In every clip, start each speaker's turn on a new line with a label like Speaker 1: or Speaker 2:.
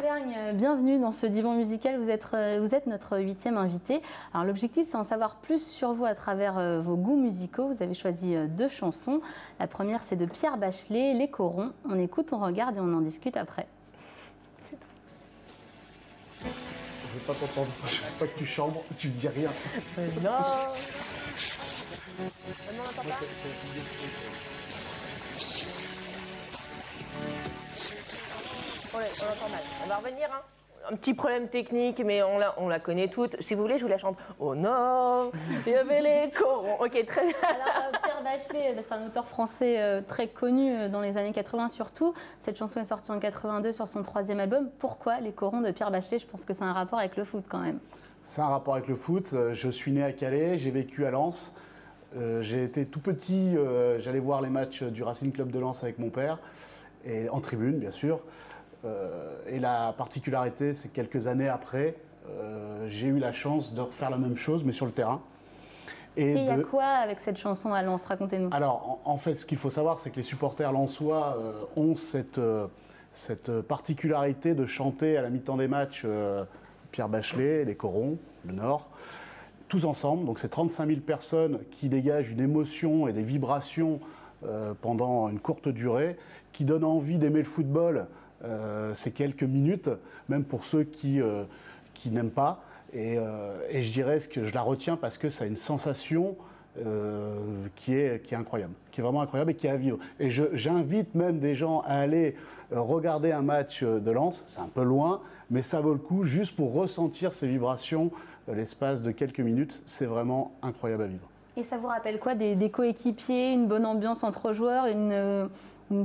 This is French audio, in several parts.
Speaker 1: Auvergne, bienvenue dans ce divan musical. Vous êtes notre 8e invité. Alors l'objectif, c'est en savoir plus sur vous à travers vos goûts musicaux. Vous avez choisi 2 chansons. La première, c'est de Pierre Bachelet, Les Corons. On écoute, on regarde et on en discute après.
Speaker 2: Je veux pas t'entendre. Je veux pas que tu chambres, tu dis rien.
Speaker 3: Non. On n'entend pas. On entend mal. On va revenir, hein. Un petit problème technique, mais on la connaît toutes. Si vous voulez, je vous la chante. Oh non, il y avait les corons. Ok, très bien.
Speaker 1: Alors, Pierre Bachelet, c'est un auteur français très connu dans les années 80 surtout. Cette chanson est sortie en 82 sur son 3e album. Pourquoi Les Corons de Pierre Bachelet? Je pense que c'est un rapport avec le foot quand même.
Speaker 2: C'est un rapport avec le foot. Je suis né à Calais, j'ai vécu à Lens. J'ai été tout petit, j'allais voir les matchs du Racing Club de Lens avec mon père, et en tribune bien sûr. Et la particularité, c'est que quelques années après, j'ai eu la chance de refaire la même chose, mais sur le terrain.
Speaker 1: Et il y a quoi avec cette chanson à Lens? Racontez-nous.
Speaker 2: Alors, en fait, ce qu'il faut savoir, c'est que les supporters lensois ont cette particularité de chanter à la mi-temps des matchs Pierre Bachelet, Les Corons, le Nord, tous ensemble. Donc, c'est 35 000 personnes qui dégagent une émotion et des vibrations pendant une courte durée, qui donnent envie d'aimer le football ces quelques minutes, même pour ceux qui n'aiment pas. Et je dirais que je la retiens parce que ça a une sensation qui est incroyable, qui est vraiment incroyable et qui est à vivre. Et j'invite même des gens à aller regarder un match de Lens, c'est un peu loin, mais ça vaut le coup juste pour ressentir ces vibrations l'espace de quelques minutes. C'est vraiment incroyable à vivre.
Speaker 1: Et ça vous rappelle quoi? Des coéquipiers, une bonne ambiance entre joueurs, une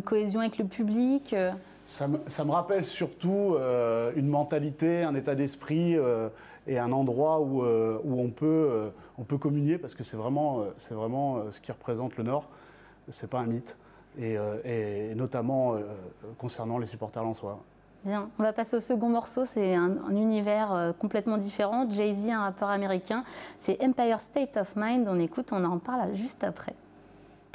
Speaker 1: cohésion avec le public?
Speaker 2: Ça me rappelle surtout une mentalité, un état d'esprit et un endroit où on peut communier, parce que c'est vraiment ce qui représente le Nord. C'est pas un mythe, et notamment concernant les supporters lensois.
Speaker 1: Bien, on va passer au second morceau, c'est un univers complètement différent. Jay-Z, un rappeur américain, c'est Empire State of Mind. On écoute, on en parle juste après.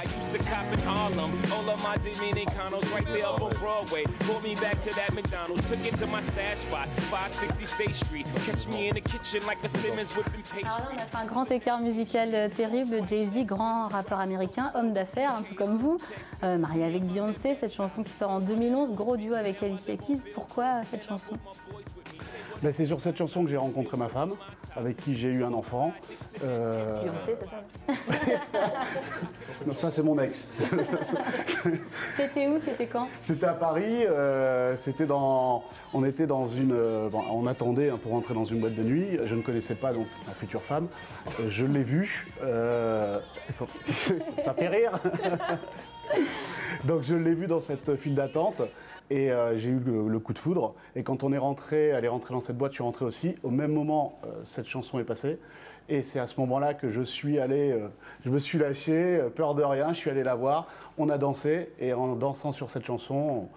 Speaker 4: I used to cop in Harlem, all of my Dominicanos right there up on Broadway. Pulled me back to that McDonald's, took it to my stash spot, 560 State Street. Catch me in the kitchen like a Simmons whipping pastry.
Speaker 1: Alors là, on a fait un grand écart musical terrible. Jay-Z, grand rappeur américain, homme d'affaires, un peu comme vous, marié avec Beyoncé, cette chanson qui sort en 2011, gros duo avec Alicia Keys. Pourquoi cette chanson?
Speaker 2: Ben, c'est sur cette chanson que j'ai rencontré ma femme, avec qui j'ai eu un enfant.
Speaker 3: Beyoncé, c'est ça?
Speaker 2: Non, ça c'est mon ex.
Speaker 1: C'était où? C'était quand?
Speaker 2: C'était à Paris. On était dans une. On attendait pour rentrer dans une boîte de nuit. Je ne connaissais pas donc ma future femme. Je l'ai vue. Ça fait rire. Donc je l'ai vue dans cette file d'attente. Et j'ai eu le coup de foudre. Et quand elle est rentrée dans cette boîte, je suis rentré aussi. Au même moment, cette chanson est passée. Et c'est à ce moment-là que je me suis lâché, peur de rien, je suis allé la voir. On a dansé. Et en dansant sur cette chanson,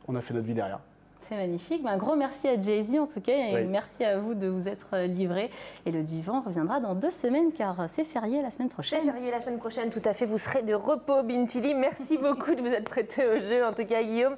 Speaker 2: on a fait notre vie derrière.
Speaker 1: C'est magnifique. Un gros merci à Jay-Z en tout cas. Et
Speaker 2: oui.
Speaker 1: Merci à vous de vous être livré. Et le divan reviendra dans 2 semaines car c'est férié la semaine prochaine.
Speaker 3: C'est férié la semaine prochaine, tout à fait. Vous serez de repos, Bintili. Merci beaucoup de vous être prêté au jeu, en tout cas, Guillaume.